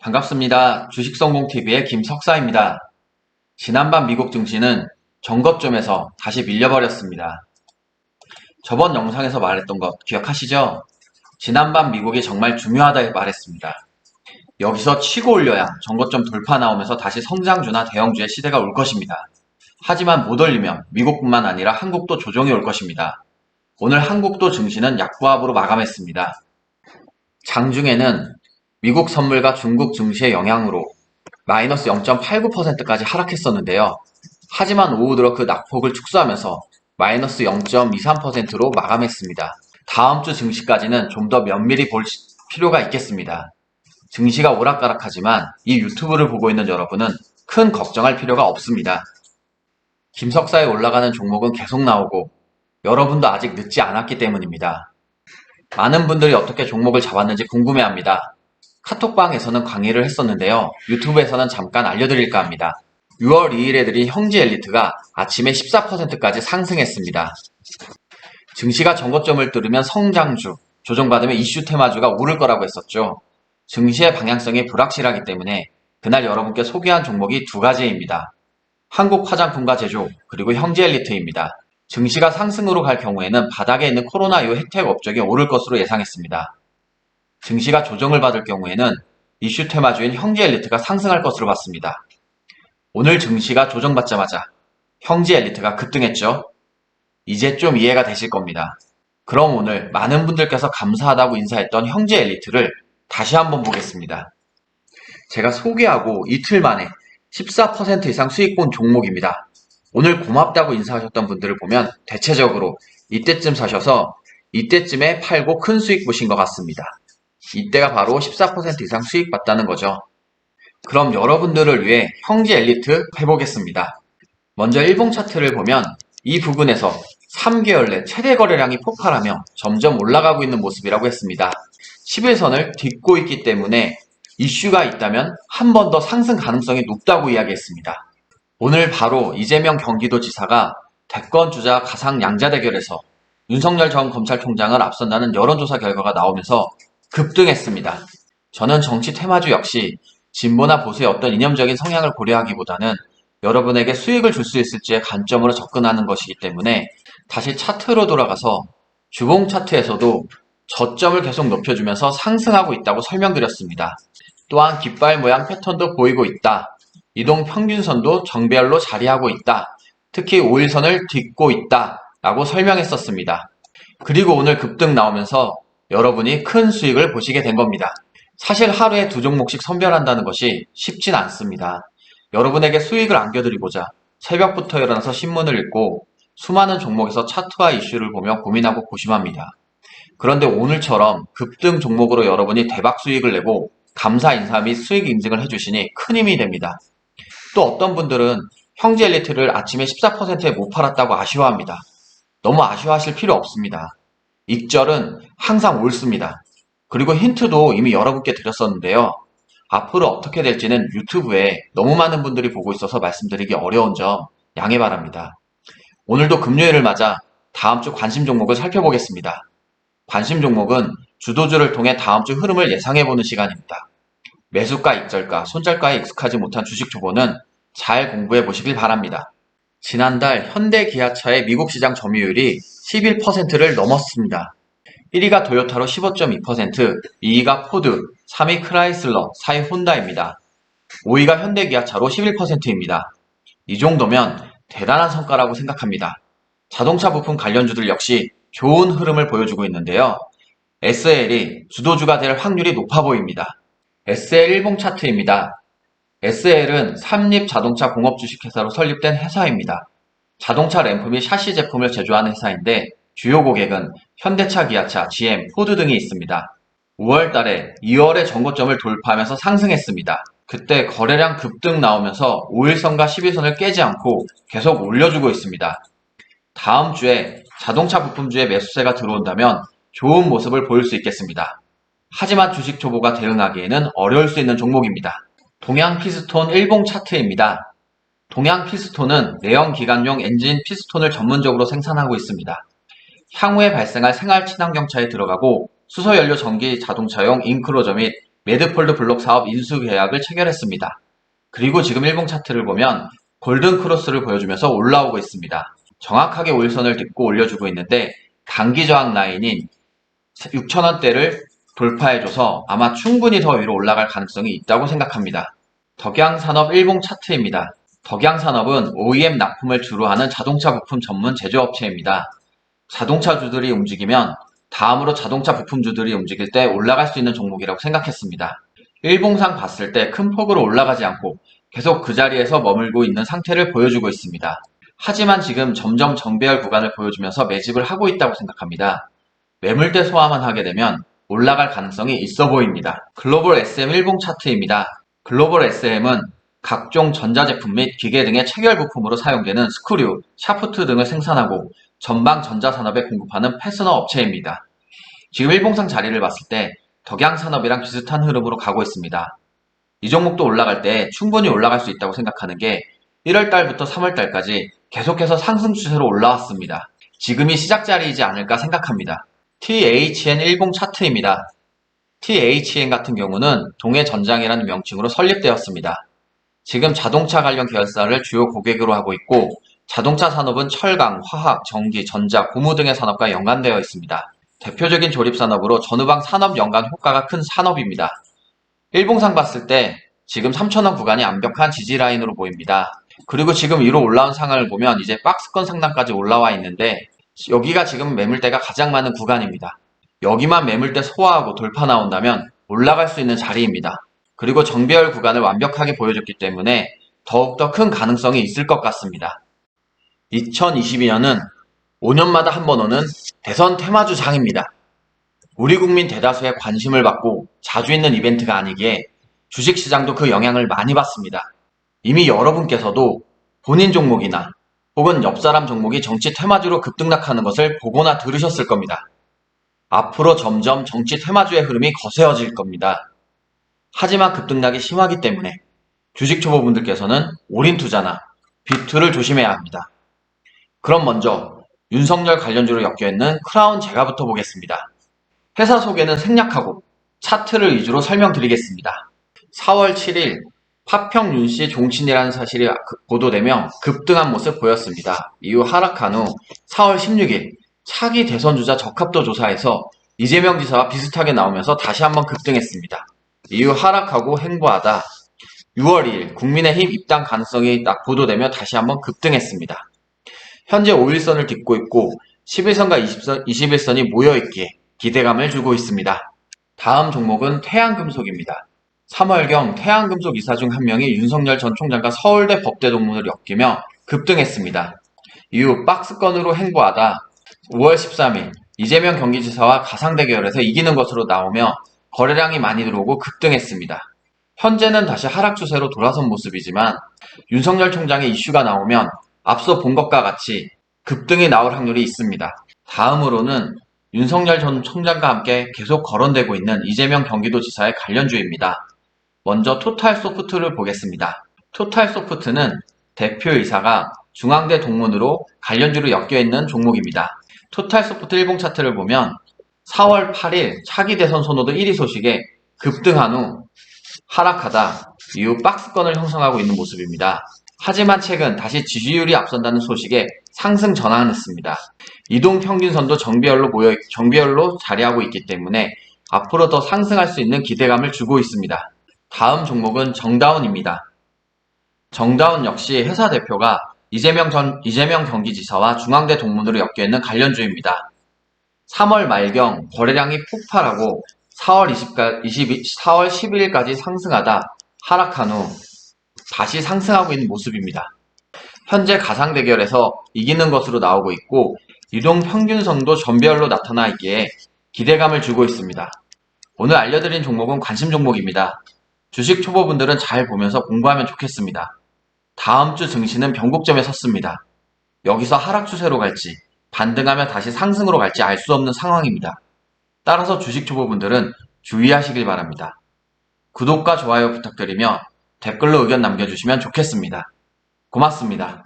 반갑습니다. 주식성공TV의 김석사입니다. 지난밤 미국 증시는 전고점에서 다시 밀려버렸습니다. 저번 영상에서 말했던 것 기억하시죠? 지난밤 미국이 정말 중요하다 말했습니다. 여기서 치고 올려야 전고점 돌파 나오면서 다시 성장주나 대형주의 시대가 올 것입니다. 하지만 못 올리면 미국뿐만 아니라 한국도 조정이 올 것입니다. 오늘 한국도 증시는 약보합으로 마감했습니다. 장중에는 미국 선물과 중국 증시의 영향으로 마이너스 0.89%까지 하락했었는데요. 하지만 오후 들어 그 낙폭을 축소하면서 마이너스 0.23%로 마감했습니다. 다음 주 증시까지는 좀 더 면밀히 볼 필요가 있겠습니다. 증시가 오락가락하지만 이 유튜브를 보고 있는 여러분은 큰 걱정할 필요가 없습니다. 김석사에 올라가는 종목은 계속 나오고 여러분도 아직 늦지 않았기 때문입니다. 많은 분들이 어떻게 종목을 잡았는지 궁금해합니다. 카톡방에서는 강의를 했었는데요. 유튜브에서는 잠깐 알려드릴까 합니다. 6월 2일에 들인 형지엘리트가 아침에 14%까지 상승했습니다. 증시가 전고점을 뚫으면 성장주, 조정받으면 이슈 테마주가 오를 거라고 했었죠. 증시의 방향성이 불확실하기 때문에 그날 여러분께 소개한 종목이 두 가지입니다. 한국 화장품과 제조, 그리고 형지엘리트입니다. 증시가 상승으로 갈 경우에는 바닥에 있는 코로나 이후 혜택 업종이 오를 것으로 예상했습니다. 증시가 조정을 받을 경우에는 이슈 테마주인 형지엘리트가 상승할 것으로 봤습니다. 오늘 증시가 조정받자마자 형지엘리트가 급등했죠. 이제 좀 이해가 되실 겁니다. 그럼 오늘 많은 분들께서 감사하다고 인사했던 형지엘리트를 다시 한번 보겠습니다. 제가 소개하고 이틀 만에 14% 이상 수익 본 종목입니다. 오늘 고맙다고 인사하셨던 분들을 보면 대체적으로 이때쯤 사셔서 이때쯤에 팔고 큰 수익 보신 것 같습니다. 이때가 바로 14% 이상 수익 봤다는 거죠. 그럼 여러분들을 위해 형지엘리트 해보겠습니다. 먼저 일봉 차트를 보면 이 부근에서 3개월 내 최대 거래량이 폭발하며 점점 올라가고 있는 모습이라고 했습니다. 11선을 딛고 있기 때문에 이슈가 있다면 한 번 더 상승 가능성이 높다고 이야기했습니다. 오늘 바로 이재명 경기도지사가 대권 주자 가상 양자 대결에서 윤석열 전 검찰총장을 앞선다는 여론조사 결과가 나오면서 급등했습니다. 저는 정치 테마주 역시 진보나 보수의 어떤 이념적인 성향을 고려하기보다는 여러분에게 수익을 줄 수 있을지의 관점으로 접근하는 것이기 때문에 다시 차트로 돌아가서 주봉 차트에서도 저점을 계속 높여주면서 상승하고 있다고 설명드렸습니다. 또한 깃발 모양 패턴도 보이고 있다. 이동 평균선도 정배열로 자리하고 있다. 특히 5일선을 딛고 있다. 라고 설명했었습니다. 그리고 오늘 급등 나오면서 여러분이 큰 수익을 보시게 된 겁니다. 사실 하루에 두 종목씩 선별한다는 것이 쉽진 않습니다. 여러분에게 수익을 안겨드리고자 새벽부터 일어나서 신문을 읽고 수많은 종목에서 차트와 이슈를 보며 고민하고 고심합니다. 그런데 오늘처럼 급등 종목으로 여러분이 대박 수익을 내고 감사 인사 및 수익 인증을 해주시니 큰 힘이 됩니다. 또 어떤 분들은 형지엘리트를 아침에 14%에 못 팔았다고 아쉬워합니다. 너무 아쉬워하실 필요 없습니다. 익절은 항상 옳습니다. 그리고 힌트도 이미 여러분께 드렸었는데요. 앞으로 어떻게 될지는 유튜브에 너무 많은 분들이 보고 있어서 말씀드리기 어려운 점 양해 바랍니다. 오늘도 금요일을 맞아 다음 주 관심 종목을 살펴보겠습니다. 관심 종목은 주도주를 통해 다음 주 흐름을 예상해보는 시간입니다. 매수가, 익절가, 손절가에 익숙하지 못한 주식 초보는 잘 공부해 보시길 바랍니다. 지난달 현대기아차의 미국 시장 점유율이 11%를 넘었습니다. 1위가 도요타로 15.2%, 2위가 포드, 3위 크라이슬러, 4위 혼다입니다. 5위가 현대기아차로 11%입니다. 이 정도면 대단한 성과라고 생각합니다. 자동차 부품 관련주들 역시 좋은 흐름을 보여주고 있는데요. SL이 주도주가 될 확률이 높아 보입니다. SL 일봉 차트입니다. SL은 삼립자동차 공업주식회사로 설립된 회사입니다. 자동차 램프 및 샤시 제품을 제조하는 회사인데 주요 고객은 현대차, 기아차, GM, 포드 등이 있습니다. 5월 달에 2월의 전고점을 돌파하면서 상승했습니다. 그때 거래량 급등 나오면서 5일선과 11선을 깨지 않고 계속 올려주고 있습니다. 다음 주에 자동차 부품주의 매수세가 들어온다면 좋은 모습을 보일 수 있겠습니다. 하지만 주식 초보가 대응하기에는 어려울 수 있는 종목입니다. 동양피스톤 일봉 차트입니다. 동양피스톤은 내연기관용 엔진 피스톤을 전문적으로 생산하고 있습니다. 향후에 발생할 생활 친환경차에 들어가고 수소연료 전기 자동차용 인크로저 및 매드폴드 블록 사업 인수 계약을 체결했습니다. 그리고 지금 일봉 차트를 보면 골든 크로스를 보여주면서 올라오고 있습니다. 정확하게 5일선을 딛고 올려주고 있는데 단기 저항 라인인 6,000원대를 돌파해줘서 아마 충분히 더 위로 올라갈 가능성이 있다고 생각합니다. 덕양산업 일봉 차트입니다. 덕양산업은 OEM 납품을 주로 하는 자동차 부품 전문 제조업체입니다. 자동차주들이 움직이면 다음으로 자동차 부품주들이 움직일 때 올라갈 수 있는 종목이라고 생각했습니다. 일봉상 봤을 때 큰 폭으로 올라가지 않고 계속 그 자리에서 머물고 있는 상태를 보여주고 있습니다. 하지만 지금 점점 정배열 구간을 보여주면서 매집을 하고 있다고 생각합니다. 매물대 소화만 하게 되면 올라갈 가능성이 있어 보입니다. 글로벌 SM 일봉 차트입니다. 글로벌 SM은 각종 전자제품 및 기계 등의 체결 부품으로 사용되는 스크류, 샤프트 등을 생산하고 전방 전자산업에 공급하는 패스너 업체입니다. 지금 일봉상 자리를 봤을 때 덕양산업이랑 비슷한 흐름으로 가고 있습니다. 이 종목도 올라갈 때 충분히 올라갈 수 있다고 생각하는 게 1월달부터 3월달까지 계속해서 상승 추세로 올라왔습니다. 지금이 시작 자리이지 않을까 생각합니다. THN 일봉 차트입니다. THN 같은 경우는 동해전장이라는 명칭으로 설립되었습니다. 지금 자동차 관련 계열사를 주요 고객으로 하고 있고 자동차 산업은 철강, 화학, 전기, 전자, 고무 등의 산업과 연관되어 있습니다. 대표적인 조립산업으로 전후방 산업 연관 효과가 큰 산업입니다. 일봉상 봤을 때 지금 3,000원 구간이 완벽한 지지 라인으로 보입니다. 그리고 지금 위로 올라온 상황을 보면 이제 박스권 상단까지 올라와 있는데 여기가 지금 매물대가 가장 많은 구간입니다. 여기만 매물대 소화하고 돌파 나온다면 올라갈 수 있는 자리입니다. 그리고 정배열 구간을 완벽하게 보여줬기 때문에 더욱더 큰 가능성이 있을 것 같습니다. 2022년은 5년마다 한 번 오는 대선 테마주 장입니다. 우리 국민 대다수의 관심을 받고 자주 있는 이벤트가 아니기에 주식시장도 그 영향을 많이 받습니다. 이미 여러분께서도 본인 종목이나 혹은 옆사람 종목이 정치 테마주로 급등락하는 것을 보거나 들으셨을 겁니다. 앞으로 점점 정치 테마주의 흐름이 거세어질 겁니다. 하지만 급등락이 심하기 때문에 주식 초보분들께서는 올인 투자나 비투를 조심해야 합니다. 그럼 먼저 윤석열 관련주로 엮여있는 크라운 제가부터 보겠습니다. 회사 소개는 생략하고 차트를 위주로 설명드리겠습니다. 4월 7일 파평 윤씨 종친이라는 사실이 보도되며 급등한 모습 보였습니다. 이후 하락한 후 4월 16일 차기 대선주자 적합도 조사에서 이재명 지사와 비슷하게 나오면서 다시 한번 급등했습니다. 이후 하락하고 행보하다 6월 2일 국민의힘 입당 가능성이 딱 보도되며 다시 한번 급등했습니다. 현재 5일선을 딛고 있고 11선과 21선이 모여있기에 기대감을 주고 있습니다. 다음 종목은 태양금속입니다. 3월경 태양금속 이사 중 한 명이 윤석열 전 총장과 서울대 법대 동문을 엮이며 급등했습니다. 이후 박스권으로 행보하다 5월 13일 이재명 경기지사와 가상 대결에서 이기는 것으로 나오며 거래량이 많이 들어오고 급등했습니다. 현재는 다시 하락 추세로 돌아선 모습이지만 윤석열 총장의 이슈가 나오면 앞서 본 것과 같이 급등이 나올 확률이 있습니다. 다음으로는 윤석열 전 총장과 함께 계속 거론되고 있는 이재명 경기도지사의 관련주입니다. 먼저 토탈소프트를 보겠습니다. 토탈소프트는 대표이사가 중앙대 동문으로 관련주로 엮여있는 종목입니다. 토탈소프트 일봉 차트를 보면 4월 8일 차기 대선 선호도 1위 소식에 급등한 후 하락하다 이후 박스권을 형성하고 있는 모습입니다. 하지만 최근 다시 지지율이 앞선다는 소식에 상승 전환했습니다. 이동평균선도 정배열로 자리하고 있기 때문에 앞으로 더 상승할 수 있는 기대감을 주고 있습니다. 다음 종목은 정다운입니다. 정다운 역시 회사 대표가 이재명 경기지사와 중앙대 동문으로 엮여있는 관련주입니다. 3월 말경 거래량이 폭발하고 4월 12일까지 상승하다 하락한 후 다시 상승하고 있는 모습입니다. 현재 가상 대결에서 이기는 것으로 나오고 있고 이동평균선도 전배열로 나타나 있기에 기대감을 주고 있습니다. 오늘 알려드린 종목은 관심 종목입니다. 주식 초보분들은 잘 보면서 공부하면 좋겠습니다. 다음 주 증시는 변곡점에 섰습니다. 여기서 하락 추세로 갈지 반등하며 다시 상승으로 갈지 알 수 없는 상황입니다. 따라서 주식 초보분들은 주의하시길 바랍니다. 구독과 좋아요 부탁드리며 댓글로 의견 남겨주시면 좋겠습니다. 고맙습니다.